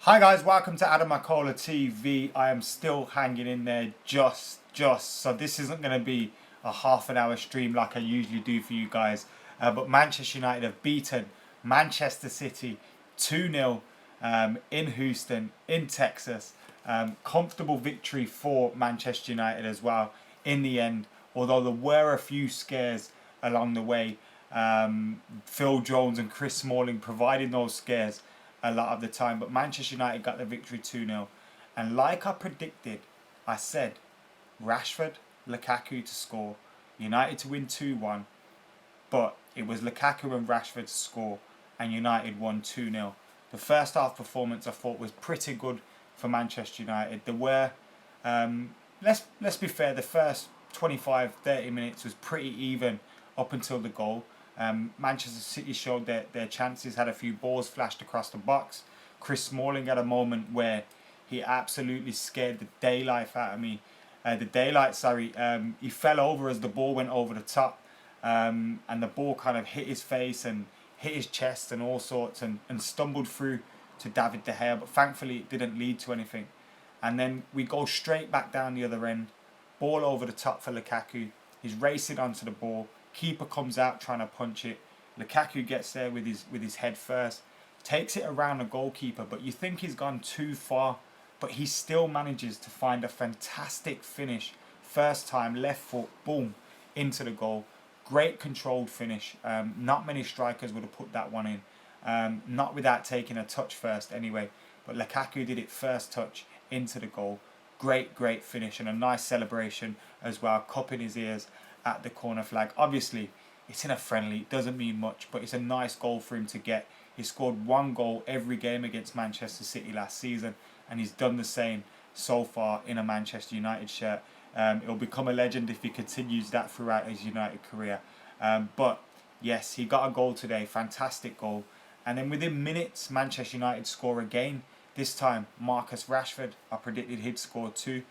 Hi guys, welcome to McKola TV. I am still hanging in there just. So this isn't going to be a half an hour stream like I usually do for you guys. But Manchester United have beaten Manchester City 2-0 in Houston, in Texas. Comfortable victory for Manchester United as well in the end. Although there were a few scares along the way. Phil Jones and Chris Smalling providing those scares a lot of the time, but Manchester United got the victory 2-0. And like I predicted, I said Rashford, Lukaku to score, United to win 2-1, but it was Lukaku and Rashford to score, and United won 2-0. The first half performance I thought was pretty good for Manchester United. There were, let's be fair, the first 25-30 minutes was pretty even up until the goal. Manchester City showed their chances, had a few balls flashed across the box. Chris Smalling had a moment where he absolutely scared the daylight out of me. He fell over as the ball went over the top, and the ball kind of hit his face and hit his chest and all sorts, and stumbled through to David De Gea, but thankfully it didn't lead to anything. And then we go straight back down the other end, ball over the top for Lukaku. He's racing onto the ball. Keeper comes out trying to punch it. Lukaku gets there with his head first, takes it around the goalkeeper, but you think he's gone too far, but he still manages to find a fantastic finish. First time, left foot, boom, into the goal. Great controlled finish. Not many strikers would have put that one in, not without taking a touch first anyway, but Lukaku did it first touch into the goal. Great finish, and a nice celebration as well, cupping his ears at the corner flag. Obviously, it's in a friendly, it doesn't mean much, but it's a nice goal for him to get. He scored one goal every game against Manchester City last season, and he's done the same so far in a Manchester United shirt. He'll become a legend if he continues that throughout his United career. But yes, he got a goal today, fantastic goal. And then within minutes, Manchester United score again. This time, Marcus Rashford, I predicted he'd score too.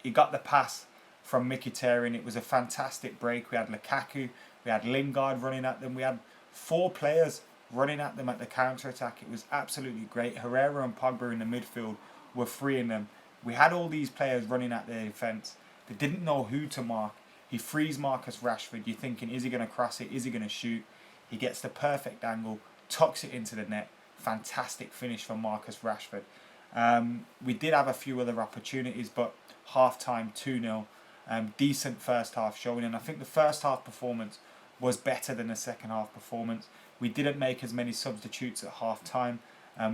He got the pass from Mkhitaryan. It was a fantastic break. We had Lukaku, we had Lingard running at them. We had four players running at them at the counter-attack. It was absolutely great. Herrera and Pogba in the midfield were freeing them. We had all these players running at their defence. They didn't know who to mark. He frees Marcus Rashford. You're thinking, is he going to cross it? Is he going to shoot? He gets the perfect angle, tucks it into the net. Fantastic finish from Marcus Rashford. We did have a few other opportunities, but half-time 2-0. Decent first half showing, and I think the first half performance was better than the second half performance. We didn't make as many substitutes at half time.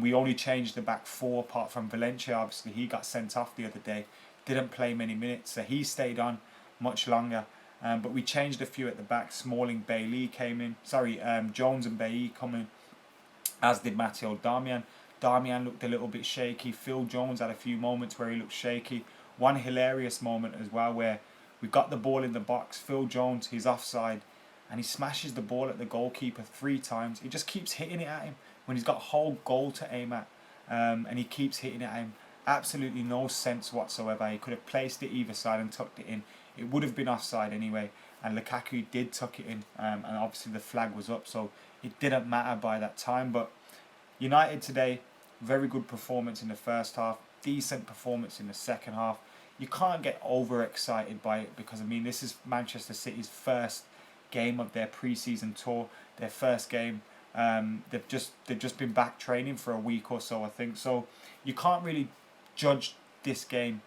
We only changed the back four apart from Valencia. Obviously he got sent off the other day, didn't play many minutes, so he stayed on much longer. But we changed a few at the back. Smalling, Bailey came in. Jones and Bailey come in, as did Matteo Darmian. Darmian looked a little bit shaky. Phil Jones had a few moments where he looked shaky. One hilarious moment as well where we got the ball in the box. Phil Jones, he's offside, and he smashes the ball at the goalkeeper 3 times. He just keeps hitting it at him when he's got a whole goal to aim at, and he keeps hitting it at him. Absolutely no sense whatsoever. He could have placed it either side and tucked it in. It would have been offside anyway, and Lukaku did tuck it in, and obviously the flag was up, so it didn't matter by that time. But United today, very good performance in the first half, decent performance in the second half. You can't get overexcited by it because, I mean, this is Manchester City's first game of their pre-season tour, their first game. They've just been back training for a week or so, I think. So you can't really judge this game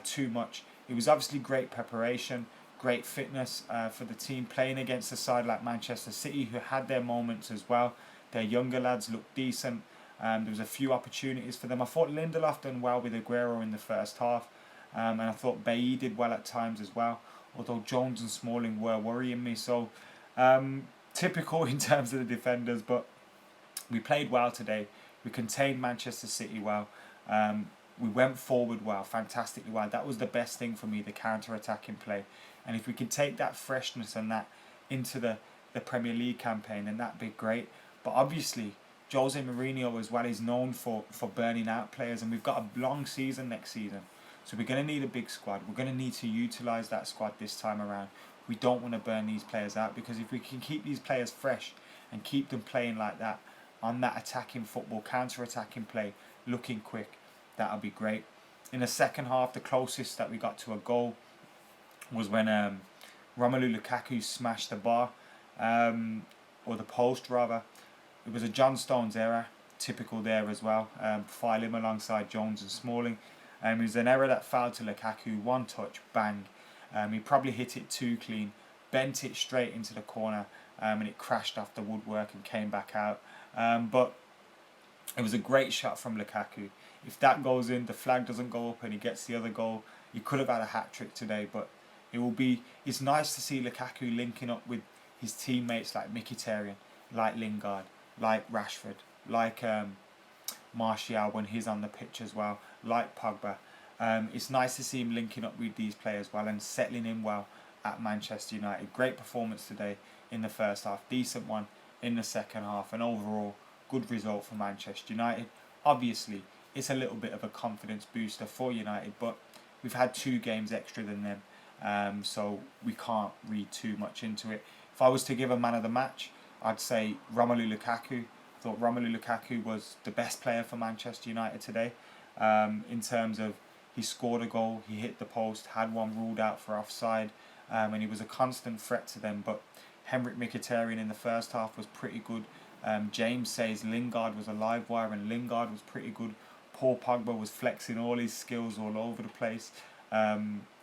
too much. It was obviously great preparation, great fitness for the team, playing against a side like Manchester City who had their moments as well. Their younger lads looked decent. There was a few opportunities for them. I thought Lindelof done well with Aguero in the first half, and I thought Bailly did well at times as well, although Jones and Smalling were worrying me. So typical in terms of the defenders, but we played well today. We contained Manchester City well. We went forward well, fantastically well. That was the best thing for me, the counter-attacking play. And if we could take that freshness and that into the Premier League campaign, then that'd be great. But obviously, Jose Mourinho as well is known for burning out players, and we've got a long season next season. So we're going to need a big squad. We're going to need to utilise that squad this time around. We don't want to burn these players out, because if we can keep these players fresh and keep them playing like that, on that attacking football, counter-attacking play, looking quick. That'll be great. In the second half, the closest that we got to a goal was when Romelu Lukaku smashed the bar, or the post rather. It was a John Stones error, typical there as well. File him alongside Jones and Smalling. It was an error that fouled to Lukaku, one touch, bang. He probably hit it too clean, bent it straight into the corner, and it crashed off the woodwork and came back out. But it was a great shot from Lukaku. If that goes in, the flag doesn't go up and he gets the other goal, he could have had a hat-trick today. But it's nice to see Lukaku linking up with his teammates like Mkhitaryan, like Lingard, like Rashford, like Martial when he's on the pitch as well, like Pogba. It's nice to see him linking up with these players well and settling in well at Manchester United. Great performance today in the first half, decent one in the second half, and overall good result for Manchester United. Obviously, it's a little bit of a confidence booster for United, but we've had 2 games extra than them, so we can't read too much into it. If I was to give a man of the match, I'd say Romelu Lukaku. I thought Romelu Lukaku was the best player for Manchester United today, in terms of he scored a goal, he hit the post, had one ruled out for offside, and he was a constant threat to them. But Henrik Mkhitaryan in the first half was pretty good. James says Lingard was a live wire and Lingard was pretty good. Paul Pogba was flexing all his skills all over the place. I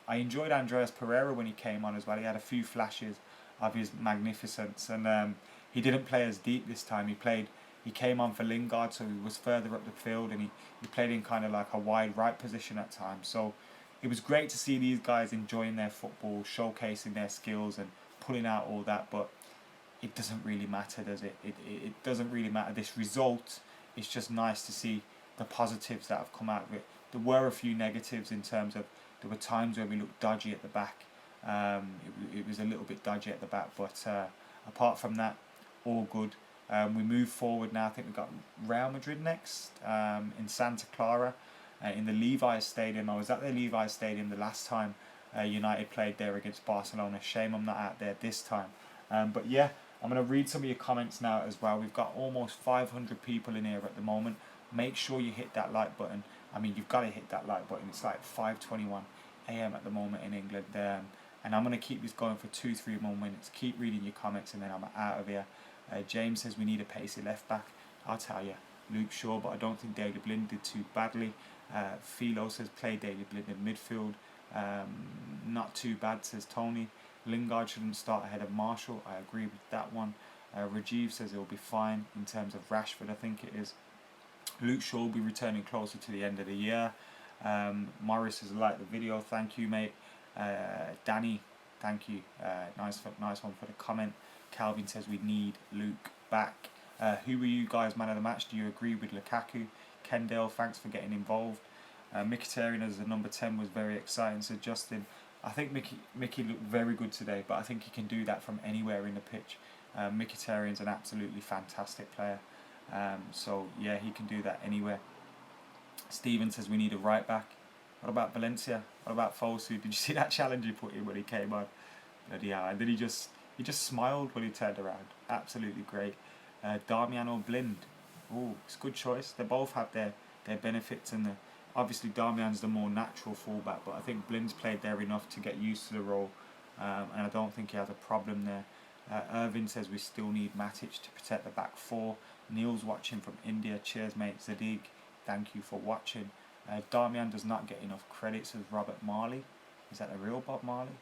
enjoyed Andreas Pereira when he came on as well. He had a few flashes of his magnificence, and he didn't play as deep this time. He came on for Lingard, so he was further up the field, and he played in kind of like a wide right position at times. So it was great to see these guys enjoying their football, showcasing their skills and pulling out all that, but it doesn't really matter, does it? It doesn't really matter. This result, it's just nice to see the positives that have come out of it. There were a few negatives in terms of there were times where we looked dodgy at the back. It was a little bit dodgy at the back, but apart from that, all good. We move forward now. I think we've got Real Madrid next, in Santa Clara, in the Levi's Stadium. I was at the Levi's Stadium the last time United played there against Barcelona. Shame I'm not out there this time. But yeah, I'm going to read some of your comments now as well. We've got almost 500 people in here at the moment. Make sure you hit that like button. I mean, you've got to hit that like button. It's like 5:21 a.m. at the moment in England. And I'm going to keep this going for 2-3 more minutes. Keep reading your comments and then I'm out of here. James says we need a pacey left back. I'll tell you, Luke Shaw, but I don't think Daily Blind did too badly. Philo says play Daily Blind in midfield. Not too bad, says Tony. Lingard shouldn't start ahead of Marshall. I agree with that one. Rajiv says it will be fine in terms of Rashford, I think it is. Luke Shaw will be returning closer to the end of the year. Morris has liked the video. Thank you, mate. Danny, thank you. Nice one for the comment. Calvin says we need Luke back. Who were you guys man of the match? Do you agree with Lukaku? Kendall, thanks for getting involved. Mkhitaryan as the number 10 was very exciting, said Justin. I think Mickey looked very good today, but I think he can do that from anywhere in the pitch. Mkhitaryan's an absolutely fantastic player. So yeah, he can do that anywhere. Steven says we need a right back. What about Valencia? What about Fosu? Did you see that challenge he put in when he came on? Bloody hell. And then he just smiled when he turned around. Absolutely great. Darmian or Blind? Oh, it's a good choice. They both have their benefits, and obviously Darmian's the more natural fullback, but I think Blind's played there enough to get used to the role, and I don't think he has a problem there. Irvin says we still need Matic to protect the back four. Neil's watching from India. Cheers, mate. Zadig, thank you for watching. Darmian does not get enough credit, says Robert Marley. Is that the real Bob Marley?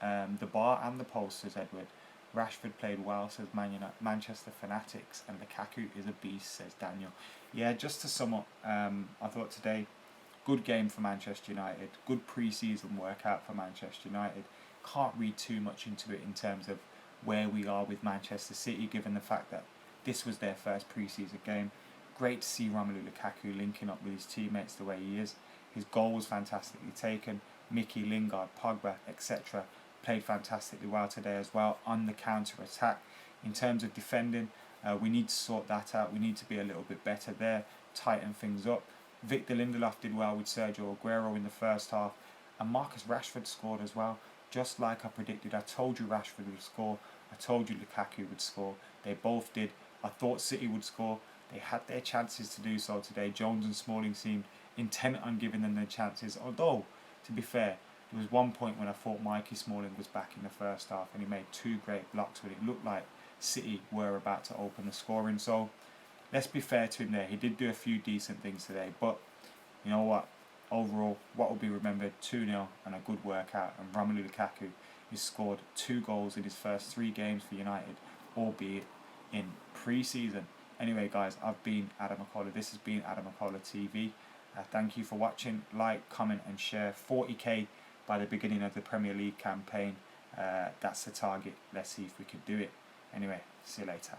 The bar and the post, says Edward. Rashford played well, says Manchester Fanatics, and Lukaku is a beast, says Daniel. Yeah, just to sum up, I thought today, good game for Manchester United, good pre-season workout for Manchester United. Can't read too much into it in terms of where we are with Manchester City, given the fact that this was their first pre-season game. Great to see Romelu Lukaku linking up with his teammates the way he is. His goal was fantastically taken. Mickey, Lingard, Pogba, etc. played fantastically well today as well on the counter-attack. In terms of defending, we need to sort that out. We need to be a little bit better there, tighten things up. Victor Lindelof did well with Sergio Aguero in the first half, and Marcus Rashford scored as well, just like I predicted. I told you Rashford would score. I told you Lukaku would score. They both did. I thought City would score. They had their chances to do so today. Jones and Smalling seemed intent on giving them their chances. Although, to be fair, there was one point when I thought Mikey Smalling was back in the first half and he made 2 great blocks when it looked like City were about to open the scoring. So let's be fair to him there. He did do a few decent things today, but you know what? Overall, what will be remembered, 2-0 and a good workout. And Romelu Lukaku has scored 2 goals in his first 3 games for United, albeit in pre-season. Anyway, guys, I've been Adam McKola. This has been Adam McKola TV. Thank you for watching. Like, comment and share. 40k by the beginning of the Premier League campaign. That's the target. Let's see if we can do it. Anyway, see you later.